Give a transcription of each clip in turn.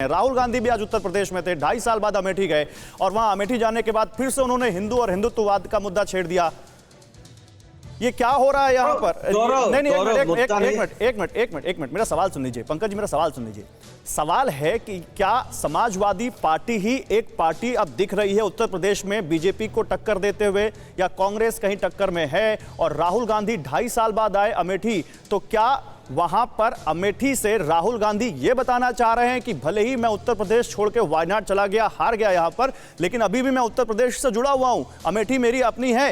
राहुल गांधी भी आज उत्तर प्रदेश में थे, 2.5 साल बाद अमेठी गए और वहां अमेठी जाने के बाद फिर से उन्होंने हिंदू और हिंदुत्ववाद का मुद्दा छेड़ दिया। ये क्या हो रहा है यहाँ पर? नहीं, एक मिनट मेरा सवाल सुन लीजिए पंकज जी, मेरा सवाल सुन लीजिए। सवाल है कि क्या समाजवादी पार्टी ही एक पार्टी अब दिख रही है उत्तर प्रदेश में बीजेपी को टक्कर देते हुए, या कांग्रेस कहीं टक्कर में है? और राहुल गांधी 2.5 साल बाद आए अमेठी, तो क्या वहां पर अमेठी से राहुल गांधी ये बताना चाह रहे हैं कि भले ही मैं उत्तर प्रदेश छोड़ के वायनाड चला गया, हार गया यहां पर, लेकिन अभी भी मैं उत्तर प्रदेश से जुड़ा हुआ हूं, अमेठी मेरी अपनी है?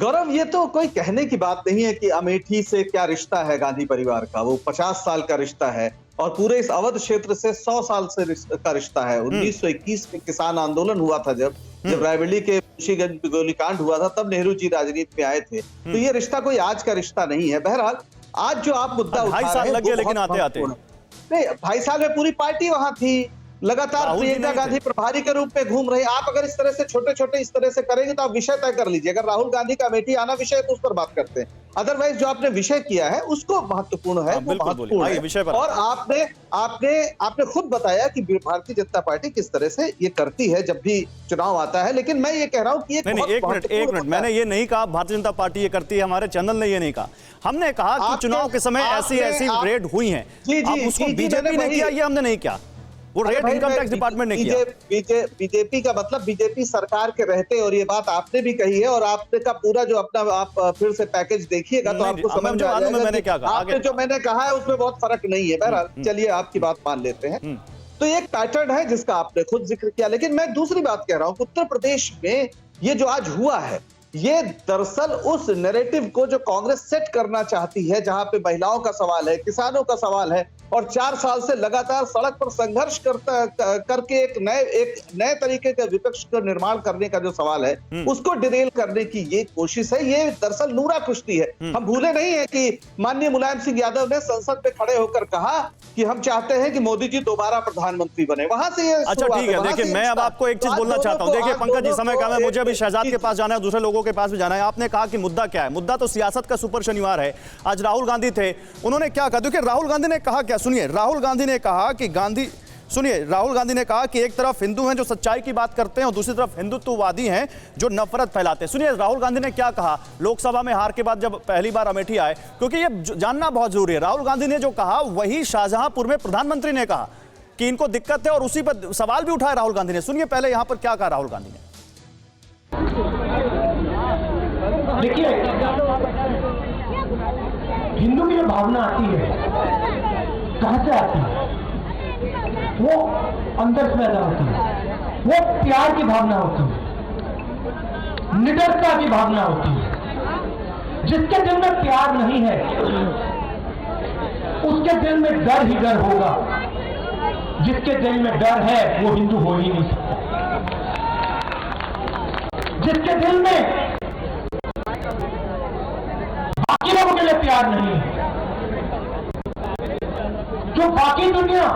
गौरव, ये तो कोई कहने की बात नहीं है कि अमेठी से क्या रिश्ता है गांधी परिवार का। वो 50 साल का रिश्ता है और पूरे इस अवध क्षेत्र से 100 साल से का रिश्ता है। 1921 में किसान आंदोलन हुआ था, जब रायबरेली के मुंशीगंज गोलीकांड हुआ था, तब नेहरू जी राजनीति में आए थे। तो ये रिश्ता कोई आज का रिश्ता नहीं है। बहरहाल आज जो आप मुद्दा उठा रहे हैं, लग गया, लेकिन आते नहीं, 2.5 साल में पूरी पार्टी वहां थी, लगातार प्रियंका गांधी प्रभारी के रूप में घूम रहे। आप अगर इस तरह से छोटे इस तरह से करेंगे तो आप विषय तय कर लीजिए। अगर राहुल गांधी का अमेठी आना विषय है तो उस पर बात करते हैं, अदरवाइज जो आपने विषय किया है उसको महत्वपूर्ण है, वो महत्वपूर्ण है। विषय पर। और आपने खुद बताया कि भारतीय जनता पार्टी किस तरह से ये करती है जब भी चुनाव आता है। लेकिन मैं ये कह रहा हूँ कि एक मिनट, मैंने ये नहीं कहा भारतीय जनता पार्टी ये करती है, हमारे चैनल ने ये नहीं कहा। हमने कहा कि चुनाव के समय ऐसी रेड हुई है, उसको बीजेपी ने किया, ये हमने नहीं किया। वो रेड इनकम टैक्स डिपार्टमेंट ने किया। बीजेपी का मतलब बीजेपी सरकार के रहते, और ये बात आपने भी कही है, और आपने का पूरा जो अपना आप फिर से पैकेज देखिएगा तो आपको समझ में आ जाएगा मैंने क्या कहा। आपने जो मैंने कहा है उसमें बहुत फर्क नहीं है। बहरहाल चलिए आपकी बात मान लेते हैं। तो एक पैटर्न है जिसका आपने खुद जिक्र किया, लेकिन मैं दूसरी बात कह रहा हूं। उत्तर प्रदेश में ये जो आज हुआ है, ये दरअसल उस नैरेटिव को जो कांग्रेस सेट करना चाहती है, जहां पे महिलाओं का सवाल है, किसानों का सवाल है, और 4 साल से लगातार सड़क पर संघर्ष करके एक नए तरीके के विपक्ष का निर्माण करने का जो सवाल है, उसको डिरेल करने की ये कोशिश है। ये दरअसल नूरा कुश्ती है। हम भूले नहीं है कि माननीय मुलायम सिंह यादव ने संसद में खड़े होकर कहा कि हम चाहते हैं कि मोदी जी दोबारा प्रधानमंत्री बने। वहां से ये अच्छा ठीक है। देखिए, मैं अब आपको एक चीज बोलना चाहता हूं। देखिए पंकज जी, समय कम है, मुझे अभी शहजाद के पास जाना है, दूसरे लोगों के पास भी जाना है। आपने कहा कि मुद्दा क्या है? मुद्दा तो सियासत का सुपर शनिवार है। आज राहुल गांधी थे, उन्होंने क्या कहा? देखिए राहुल गांधी ने कहा क्या, सुनिए। राहुल गांधी ने कहा कि एक तरफ हिंदू हैं जो सच्चाई की बात करते हैं और दूसरी तरफ हिंदुत्ववादी हैं जो नफरत फैलाते हैं। सुनिए राहुल गांधी ने क्या कहा लोकसभा में हार के बाद, जब पहली बार अमेठी आए, क्योंकि ये जानना बहुत जरूरी है। राहुल गांधी ने जो कहा वही शाहजहांपुर में प्रधानमंत्री ने कहा कि इनको दिक्कत है, और उसी पर सवाल भी उठाया राहुल गांधी ने। सुनिए पहले यहां पर क्या कहा राहुल गांधी ने। देखिए, हिंदू की जो भावना आती है, कहां से आती है? वो अंदर से पैदा होती है। वो प्यार की भावना होती है, निडरता की भावना होती है। जिसके दिल में प्यार नहीं है, उसके दिल में डर ही डर होगा। जिसके दिल में डर है वो हिंदू हो ही नहीं सकता। जिसके दिल में बाकी लोगों के लिए प्यार नहीं है, जो बाकी दुनिया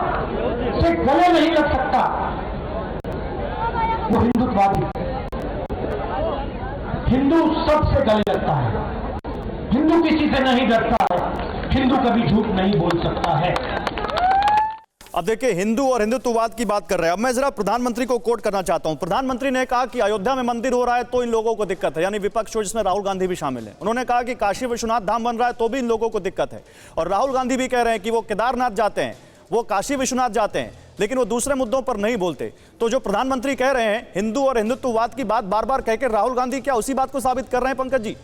से गले नहीं लग सकता, वो हिंदुत्ववादी। हिंदू सबसे गले लगता है, हिंदू किसी से नहीं डरता है, हिंदू कभी झूठ नहीं बोल सकता है। अब देखिए, हिंदू और हिंदुत्ववाद की बात कर रहे हैं। अब मैं जरा प्रधानमंत्री को कोट करना चाहता हूं। प्रधानमंत्री ने कहा कि अयोध्या में मंदिर हो रहा है तो इन लोगों को दिक्कत है, यानी विपक्ष, जिसमें राहुल गांधी भी शामिल है। उन्होंने कहा कि काशी विश्वनाथ धाम बन रहा है तो भी इन लोगों को दिक्कत है। और राहुल गांधी भी कह रहे हैं कि वो केदारनाथ जाते हैं, वो काशी विश्वनाथ जाते हैं, लेकिन वो दूसरे मुद्दों पर नहीं बोलते। तो जो प्रधानमंत्री कह रहे हैं हिंदू और हिंदुत्ववाद की बात बार बार कहकर, राहुल गांधी क्या उसी बात को साबित कर रहे हैं पंकज जी?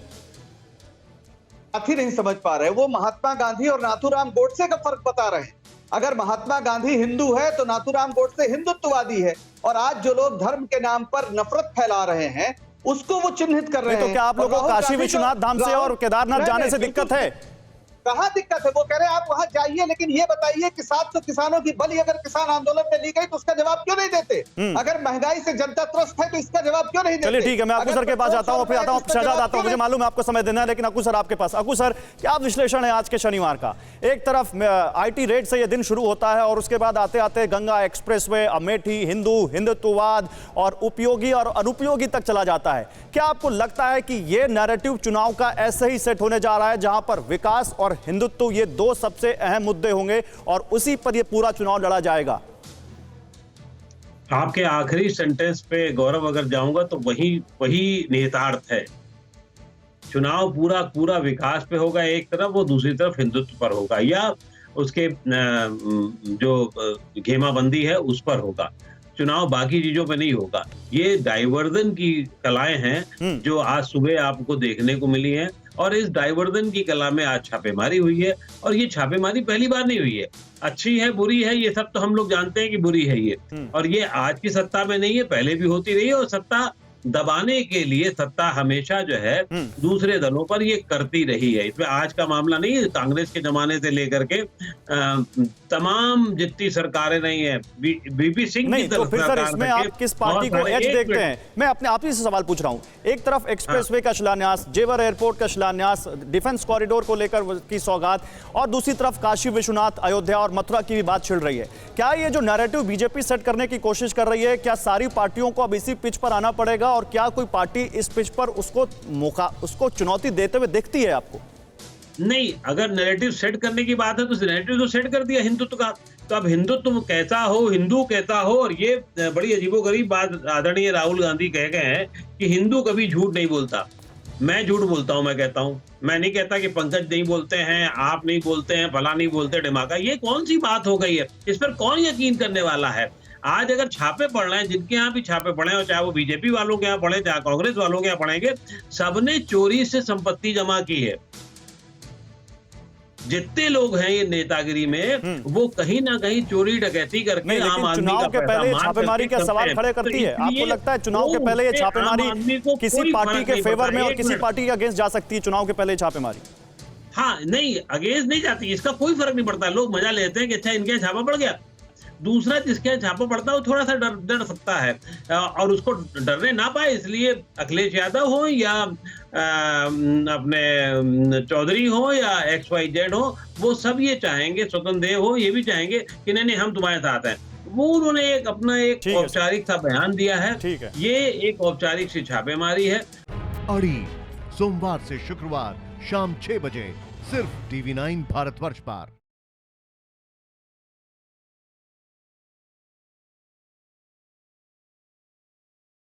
बात ही नहीं समझ पा रहे। वो महात्मा गांधी और नाथूराम गोडसे का फर्क बता रहे हैं। अगर महात्मा गांधी हिंदू है तो नाथूराम गोडसे हिंदुत्ववादी है। और आज जो लोग धर्म के नाम पर नफरत फैला रहे हैं उसको वो चिन्हित कर रहे हैं। तो क्या आप लोगों को काशी विश्वनाथ धाम से और केदारनाथ जाने से दिक्कत है? कहां दिक्कत है? वो कह रहे हैं आप वहां जाइए, लेकिन ये बताइए कि 700 किसानों की बलि अगर किसान आंदोलन में ली गई तो उसका जवाब क्यों नहीं देते? अगर महंगाई से जनता त्रस्त है तो इसका जवाब क्यों नहीं देते? चलिए ठीक है, मैं अक्कू सर के पास जाता हूं, फिर आता हूं, शहजाद आता हूं। मुझे मालूम है आपको समय देना है, लेकिन अक्कू सर आपके पास। अक्कू सर, क्या विश्लेषण है आज के शनिवार का? एक तरफ IT रेड से यह दिन शुरू होता है और उसके बाद आते आते गंगा एक्सप्रेसवे, अमेठी, हिंदू हिंदुत्ववाद और उपयोगी और अनुपयोगी तक चला जाता है। क्या आपको लगता है कि यह नैरेटिव चुनाव का ऐसे ही सेट होने जा रहा है, जहां पर विकास और हिंदुत्व, ये दो सबसे अहम मुद्दे होंगे और उसी पर ये पूरा चुनाव लड़ा जाएगा। आपके आखिरी सेंटेंस पे गौरव अगर जाऊंगा तो वही निहितार्थ है। चुनाव पूरा विकास पे होगा एक तरफ, वो दूसरी तरफ हिंदुत्व पर होगा, या उसके जो घेमाबंदी है उस पर होगा। चुनाव बाकी चीजों पे नहीं होगा। ये डाइवर्जन की कलाएं हैं जो आज सुबह आपको देखने को मिली हैं, और इस डाइवर्जन की कला में आज छापेमारी हुई है। और ये छापेमारी पहली बार नहीं हुई है। अच्छी है, बुरी है, ये सब तो हम लोग जानते हैं कि बुरी है ये। और ये आज की सत्ता में नहीं है, पहले भी होती रही है। और सत्ता दबाने के लिए सत्ता हमेशा जो है दूसरे दलों पर ये करती रही है। इसमें आज का मामला नहीं है। कांग्रेस के जमाने से लेकर के तमाम जितनी सरकारें नहीं है, बीपी सिंह नहीं, तो फिर सर इसमें आप किस पार्टी को एज देखते हैं? मैं अपने आप ही से सवाल पूछ रहा हूं। एक तरफ एक्सप्रेसवे का शिलान्यास, जेवर एयरपोर्ट का शिलान्यास, डिफेंस कॉरिडोर को लेकर की सौगात, और दूसरी तरफ काशी विश्वनाथ, अयोध्या और मथुरा की भी बात छिड़ रही है। क्या ये जो नैरेटिव बीजेपी सेट करने की कोशिश कर रही है, क्या सारी पार्टियों को अब इसी पिच पर आना पड़ेगा, और क्या कोई पार्टी इस पिच पर उसको चुनौती देते हुए दिखती है आपको? नहीं, अगर नैरेटिव सेट करने की बात है तो नैरेटिव तो सेट कर दिया हिंदुत्व का। तो अब हिंदुत्व कैसा हो, हिंदू कैसा हो। और ये बड़ी अजीबोगरीब बात आदरणीय राहुल गांधी कह गए हैं कि हिंदू कभी झूठ नहीं बोलता। मैं झूठ बोलता हूं, मैं कहता हूं। मैं नहीं कहता कि पंकज नहीं बोलते हैं, आप नहीं बोलते हैं, फला नहीं बोलते, ढिमाका। ये कौन सी बात हो गई है? इस पर कौन यकीन करने वाला है? आज अगर छापे पड़ रहे हैं, जिनके यहाँ भी छापे पड़े हैं, चाहे वो बीजेपी वालों के यहाँ पड़े, चाहे कांग्रेस वालों के यहाँ पड़ेंगे, सबने चोरी से संपत्ति जमा की है। जितने लोग हैं ये नेतागिरी में, वो कहीं ना कहीं चोरी डकैती करके आम आदमी चुनाव के पहले छापेमारी का सवाल खड़े करती है। आपको लगता है चुनाव के पहले ये छापेमारी किसी पार्टी के फेवर में और किसी पार्टी के अगेंस्ट जा सकती है? चुनाव के पहले छापेमारी, हाँ, नहीं, अगेंस्ट नहीं जाती, इसका कोई फर्क नहीं पड़ता। लोग मजा लेते हैं कि अच्छा इनके छापा पड़ गया। दूसरा जिसके यहाँ छापा पड़ता है वो थोड़ा सा डर सकता है, और उसको डरने ना पाए इसलिए अखिलेश यादव हो या अपने चौधरी हो या XYZ हो, वो सब ये चाहेंगे, स्वतंत्र देव हो, ये भी चाहेंगे कि नहीं हम तुम्हारे साथ हैं। वो उन्होंने अपना एक औपचारिक सा बयान दिया है। ये एक औपचारिक सी छापेमारी है। अड़ी सोमवार से शुक्रवार शाम 6 बजे सिर्फ TV9 भारतवर्ष पर।